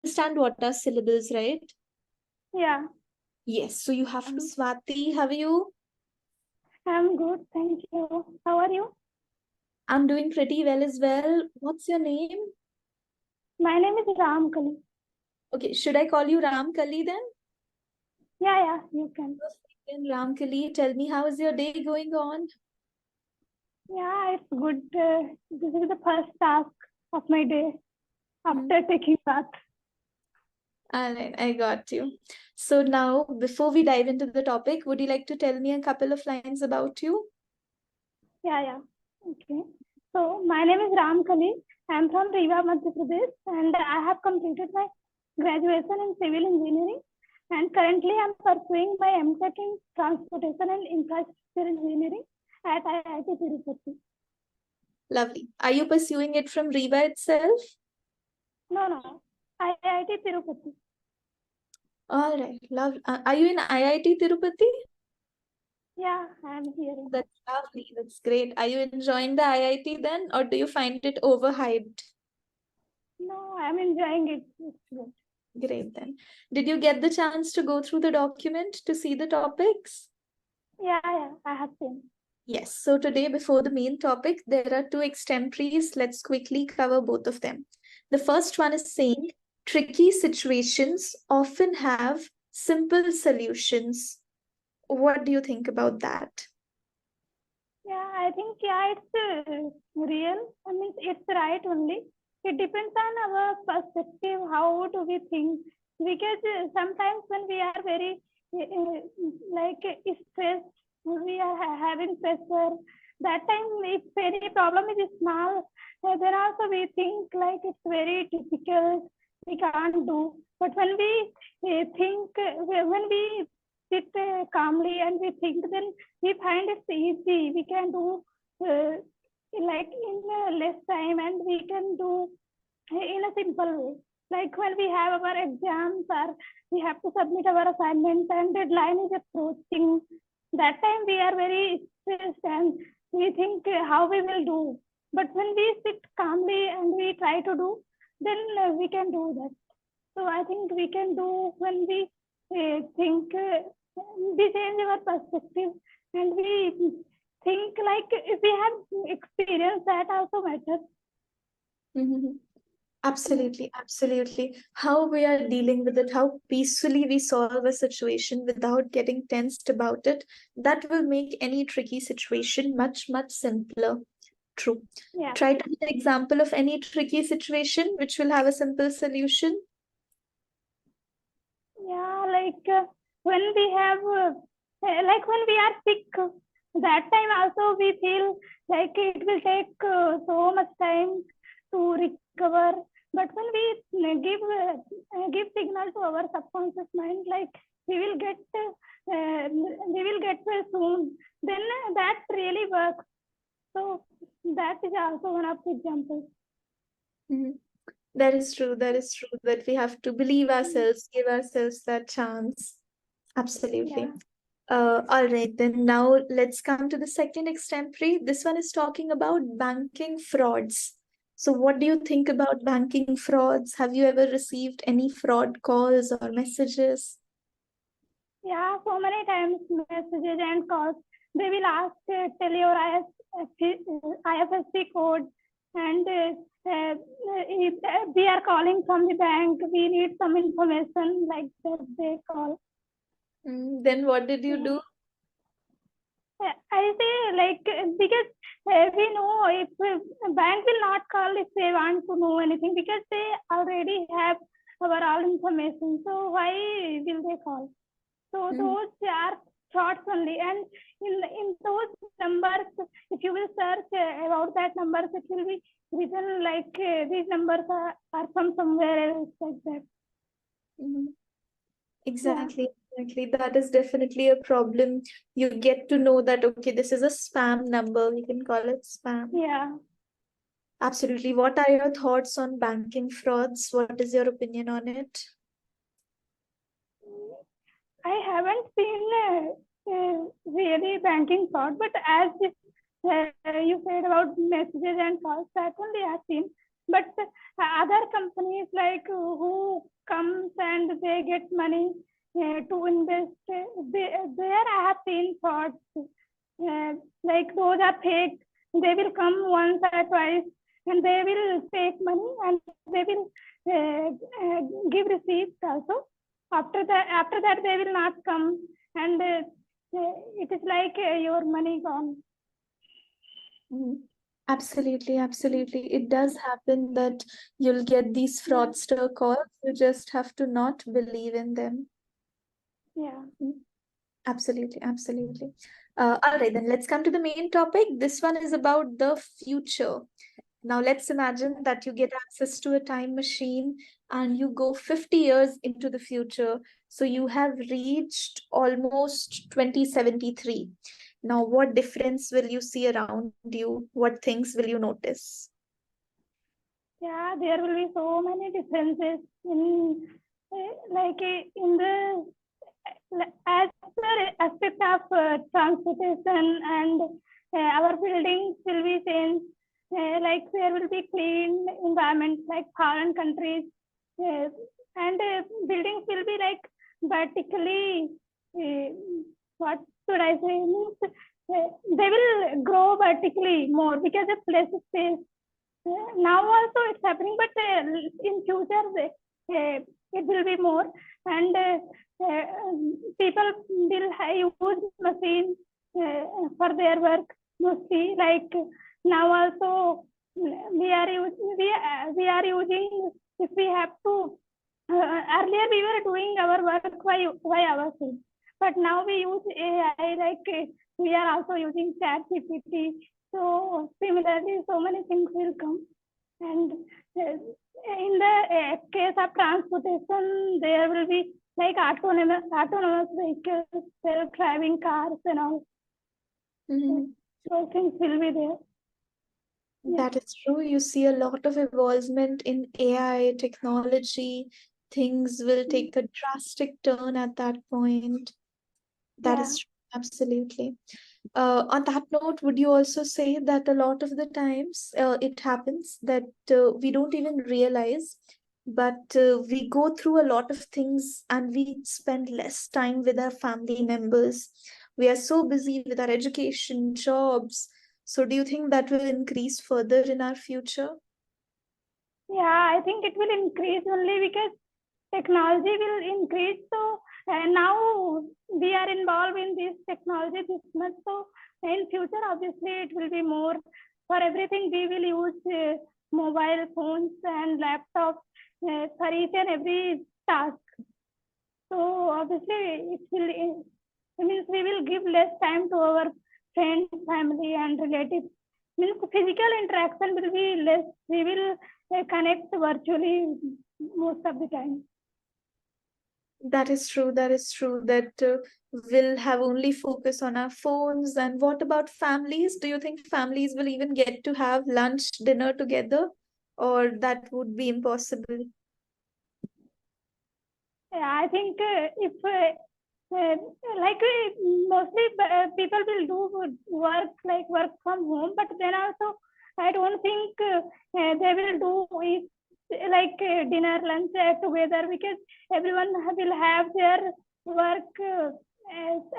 understand what are syllables, right? Yeah, Yes. So you have to, Swati, how are you? I'm good. Thank you. How are you? I'm doing pretty well as well. What's your name? My name is Ramkali. Okay, should I call you Ramkali then? Yeah, you can. Then Ramkali, tell me, how is your day going on? Yeah, it's good. This is the first task of my day Hmm. after taking bath. All right, I got you. So now, before we dive into the topic, would you like to tell me a couple of lines about you? Yeah. Okay. So my name is Ramkali. I'm from Rewa, Madhya Pradesh, and I have completed my graduation in civil engineering. And currently, I'm pursuing my MTech in transportation and infrastructure engineering at IIT Tirupati. Lovely. Are you pursuing it from Reba itself? No, IIT Tirupati. All right, love. Are you in IIT Tirupati? Yeah, I'm here. That's lovely. That's great. Are you enjoying the IIT then, or do you find it overhyped? No, I'm enjoying it. It's good. Great then. Did you get the chance to go through the document to see the topics? Yeah, I have seen. Yes. So today, before the main topic, there are two extemporaries. Let's quickly cover both of them. The first one is saying tricky situations often have simple solutions. What do you think about that? Yeah, I think it's real. I mean, it's right only. It depends on our perspective. How do we think? Because sometimes when we are very stressed, we are having pressure. That time, if any problem is small, then also we think like it's very difficult. We can't do. But when we when we sit calmly and we think, then we find it's easy. We can do like in less time, and we can do in a simple way. Like when we have our exams or we have to submit our assignment and deadline is approaching, that time we are very stressed and we think how we will do. But when we sit calmly and we try to do, then we can do that. So I think we can do when we think, we change our perspective and we think like if we have experience, that also matters. Mhm. Absolutely, absolutely. How we are dealing with it, how peacefully we solve a situation without getting tensed about it, that will make any tricky situation much, much simpler. True. Yeah. Try to give an example of any tricky situation which will have a simple solution. Yeah, like when we have, like when we are sick, that time also we feel like it will take so much time to recover. But when we give signal to our subconscious mind, like we will get, well soon, then that really works. So that is also one of the examples. Mhm. That is true. That is true. That we have to believe ourselves, give ourselves that chance. Absolutely. Yeah. All right, then now let's come to the second extemporary. This one is talking about banking frauds. So, what do you think about banking frauds? Have you ever received any fraud calls or messages? Yeah, so many times messages and calls. They will ask, tell your IFSC code, and if we are calling from the bank. We need some information like that. They call. Then what did you do? I say like because we know if bank will not call if they want to know anything, because they already have our all information. So why will they call? So Mhm. those are thoughts only, and in those numbers, if you will search about that numbers, it will be written like these numbers are from somewhere else, like that. Mhm. Yeah, Exactly, exactly. That is definitely a problem. You get to know that, okay, this is a spam number. We can call it spam. yeah. Absolutely. What are your thoughts on banking frauds? What is your opinion on it? I haven't seen really banking fraud, but as you said about messages and calls, that only I've seen. But other companies like who and they get money to invest. There I have seen frauds. Like those are fake. They will come once or twice and they will take money and they will give receipts also. After that they will not come, and it is like your money gone. Mhm. Absolutely, absolutely. It does happen that you'll get these Yeah. fraudster calls. You just have to not believe in them. Yeah. Absolutely, absolutely. All right, then let's come to the main topic. This one is about the future. Now, let's imagine that you get access to a time machine and you go 50 years into the future. So you have reached almost 2073. Now, what difference will you see around you? What things will you notice? Yeah, there will be so many differences in in the as per aspect of transportation, and our buildings will be changed. Like there will be clean environment like foreign countries, uh, and buildings will be like vertically. Uh, what should I say? Means, they will grow vertically more because of less space. Now also it's happening, but in future it will be more, and uh, people will use machines for their work mostly. Like now also we are using, if we have to. Earlier we were doing our work by ourselves, but now we use AI. Like we are also using Chat GPT. So similarly, so many things will come. And in the case of transportation, there will be like autonomous vehicles, self-driving cars, and all. Mhm. Those things will be there. Yeah. That is true. You see a lot of evolvement in AI technology. Things will take a drastic turn at that point. That Yeah. is true. Absolutely. On that note, would you also say that a lot of the times it happens that we don't even realize, but we go through a lot of things and we spend less time with our family members. We are so busy with our education, jobs. So, do you think that will increase further in our future? Yeah, I think it will increase only because technology will increase. So now we are involved in this technology this much. So in future, obviously, it will be more. For everything, we will use mobile phones and laptops for each and every task. So obviously, it means we will give less time to our friends, family, and relatives. Means physical interaction will be less. We will connect virtually most of the time. That is true. That is true. That we'll have only focus on our phones. And what about families? Do you think families will even get to have lunch, dinner together, or that would be impossible? Yeah, I think if like mostly people will do work from home, but then also I don't think they will do it dinner, lunch together, because everyone will have their work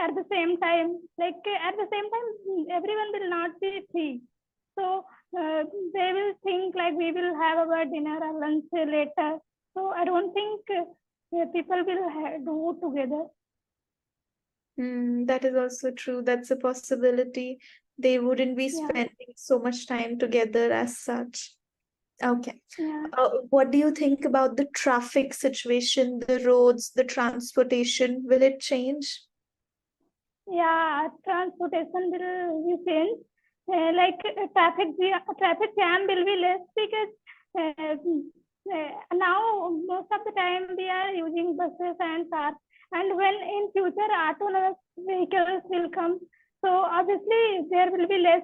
at the same time. Like at the same time, everyone will not be free. So they will think like we will have our dinner or lunch later. So I don't think people will do together. That is also true. That's a possibility. They wouldn't be Yeah, spending so much time together as such. Okay. yeah, What do you think about the traffic situation, the roads, the transportation? Will it change? yeah. Transportation will be changed. Traffic jam will be less because now most of the time we are using buses and cars, and when in future autonomous vehicles will come, so obviously there will be less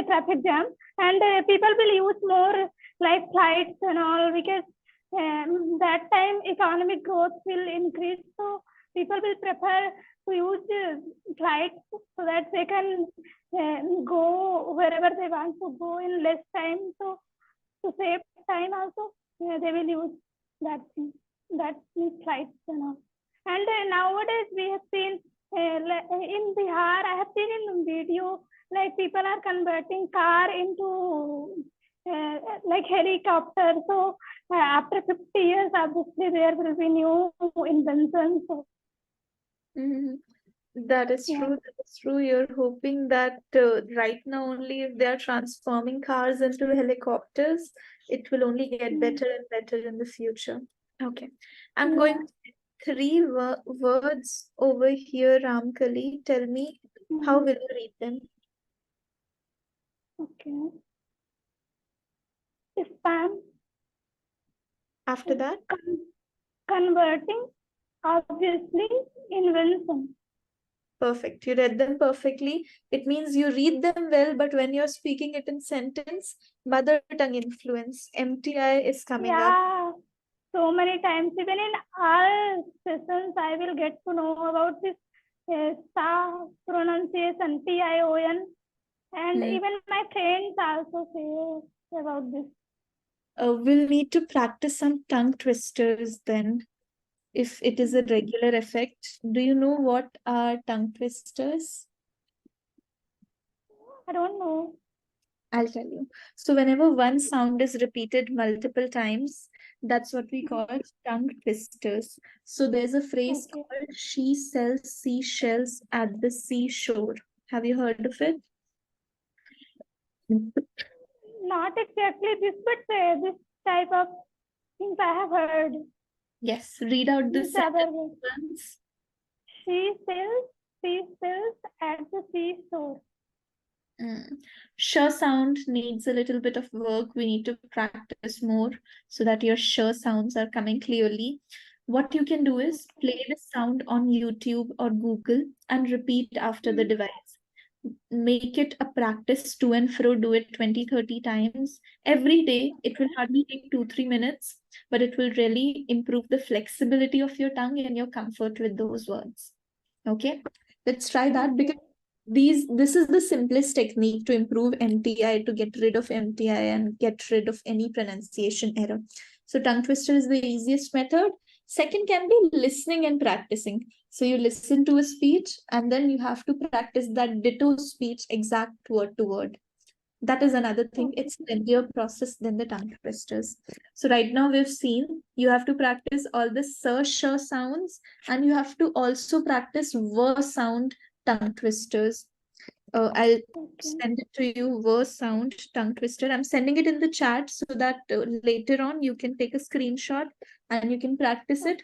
traffic jam, and people will use more like flights and all, because that time economic growth will increase. So people will prefer to use flights so that they can go wherever they want to go in less time. So to save time also, they will use that thing. That means flights and all. And nowadays we have seen in Bihar, I have seen in video, like people are converting car into like helicopter. So after 50 years, obviously there will be new inventions. So, That is yeah. true. That is true. You're hoping that right now only if they are transforming cars into helicopters, it will only get better and better in the future. Okay. I'm going to say three words over here, Ramkali. Tell me, how will you read them? Okay. Spam. After that? Converting, obviously, invention. Perfect. You read them perfectly. It means you read them well, but when you're speaking it in sentence, mother tongue influence, MTI is coming up. Yeah, so many times. Even in all sessions, I will get to know about this sa pronunciation, TION, and even my friends also say about this. We'll need to practice some tongue twisters then, if it is a regular effect. Do you know what are tongue twisters? I don't know. I'll tell you. So whenever one sound is repeated multiple times, that's what we call tongue twisters. So there's a phrase Okay. called she sells seashells at the seashore. Have you heard of it? Not exactly this, but this type of things I have heard. Yes, read out the This other sentence way. once. She sells at the seashore. Sh sound needs a little bit of work. We need to practice more so that your sh sounds are coming clearly. What you can do is play the sound on YouTube or Google and repeat after the device. Make it a practice to and fro, do it 20, 30 times every day. It will hardly take 2-3 minutes, but it will really improve the flexibility of your tongue and your comfort with those words. Okay, let's try that, because this is the simplest technique to improve MTI, to get rid of MTI and get rid of any pronunciation error. So tongue twister is the easiest method. Second can be listening and practicing. So you listen to a speech and then you have to practice that ditto speech, exact word to word. That is another thing. It's a lengthier process than the tongue twisters. So right now we've seen you have to practice all the sir, sh sounds, and you have to also practice ver sound tongue twisters. I'll send it to you, ver sound tongue twister. I'm sending it in the chat so that later on you can take a screenshot and you can practice it.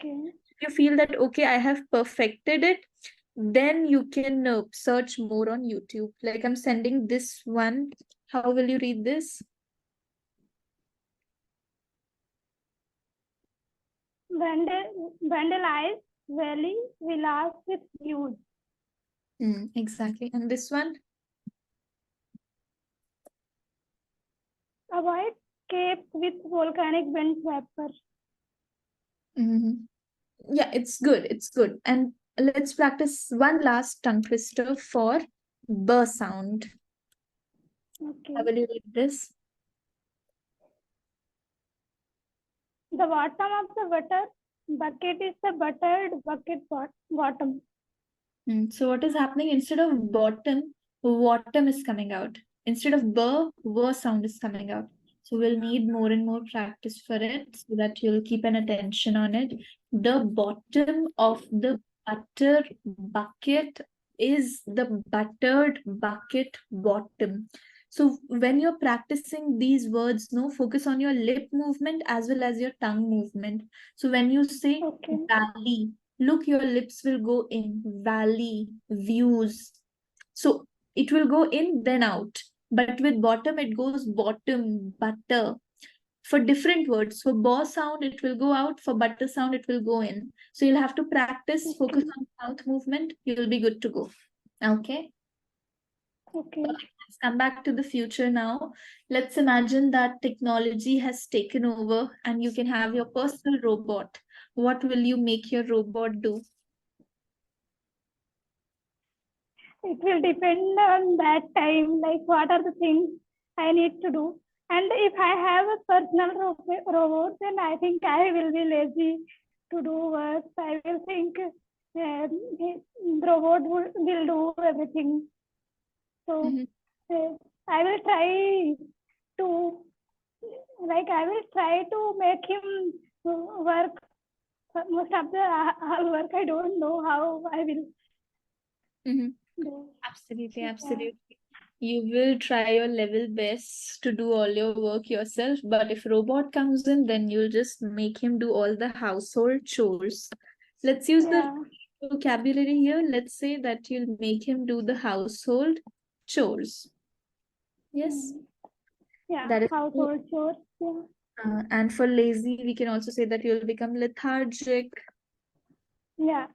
If you feel that, okay, I have perfected it, then you can search more on YouTube. Like I'm sending this one. How will you read this? Vandalize valley villas with views. Exactly. And this one? Avoid cape with volcanic vent vapor. Yeah, it's good. It's good. And let's practice one last tongue twister for b sound. Okay. How will you read this? The bottom of the bucket is the buttered bucket bottom. So what is happening? Instead of bottom, bottom is coming out. Instead of b sound is coming out. So we'll need more and more practice for it so that you'll keep an attention on it. The bottom of the butter bucket is the buttered bucket bottom. So when you're practicing these words, no, focus on your lip movement as well as your tongue movement. So when you say valley, look, your lips will go in, valley, views. So it will go in, then out. But with bottom, it goes bottom, butter. For different words, for bo sound, it will go out. For butter sound, it will go in. So you'll have to practice, focus on mouth movement. You'll be good to go. Okay. Okay. Let's come back to the future now. Let's imagine that technology has taken over and you can have your personal robot. What will you make your robot do? It will depend on that time, like what are the things I need to do. And if I have a personal robot, then I think I will be lazy to do work. I will think the robot will do everything. So I will try to make him work most of the work. I don't know how I will do. Absolutely, absolutely. You will try your level best to do all your work yourself, but if robot comes in, then you'll just make him do all the household chores. Let's use the vocabulary here. Let's say that you'll make him do the household chores. Yes. Yeah, That is household chores. Yeah. And for lazy, we can also say that you'll become lethargic. Yeah.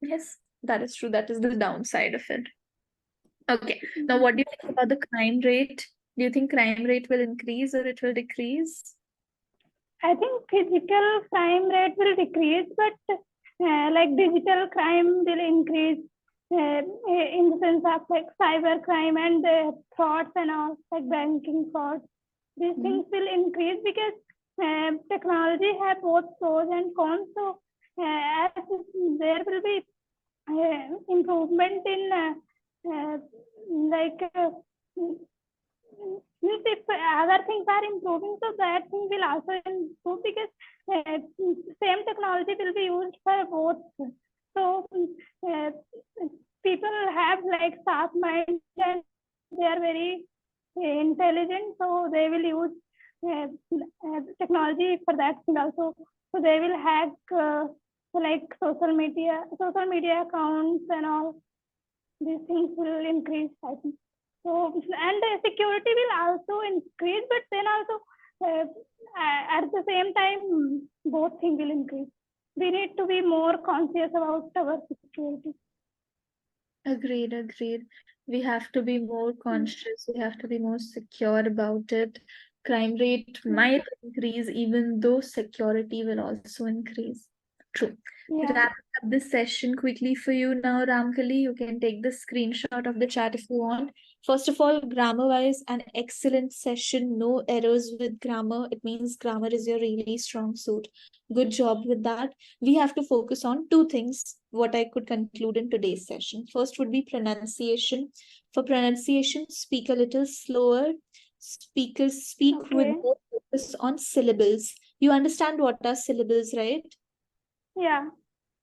Yes, that is true. That is the downside of it. Okay. Now, what do you think about the crime rate? Do you think crime rate will increase or it will decrease? I think physical crime rate will decrease, but like digital crime will increase in the sense of like cyber crime and frauds and all, like banking frauds. These things will increase because technology have both pros and cons. So as there will be improvement in if other things are improving, so that thing will also improve because same technology will be used for both. So people have like sharp mind and they are very intelligent, so they will use technology for that thing also. So they will hack like social media accounts and all. These things will increase, I think. So, and security will also increase, but then also at the same time, both things will increase. We need to be more conscious about our security. Agreed, agreed. We have to be more conscious. We have to be more secure about it. Crime rate might increase, even though security will also increase. True. Yeah. Wrapping up this session quickly for you now, Ramkali. You can take the screenshot of the chat if you want. First of all, grammar-wise, an excellent session. No errors with grammar. It means grammar is your really strong suit. Good job with that. We have to focus on two things, what I could conclude in today's session. First would be pronunciation. For pronunciation, speak a little slower. Speakers speak with more focus on syllables. You understand what are syllables, right? Yeah.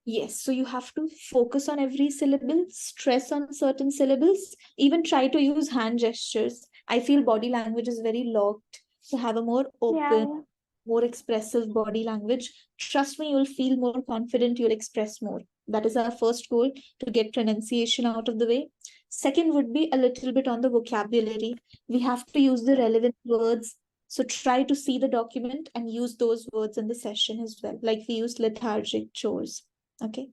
Yes, so you have to focus on every syllable, stress on certain syllables, even try to use hand gestures. I feel body language is very locked. So have a more open, more expressive body language. Trust me, you'll feel more confident, you'll express more. That is our first goal, to get pronunciation out of the way. Second would be a little bit on the vocabulary. We have to use the relevant words. So try to see the document and use those words in the session as well. Like we used lethargic, chores. Okay.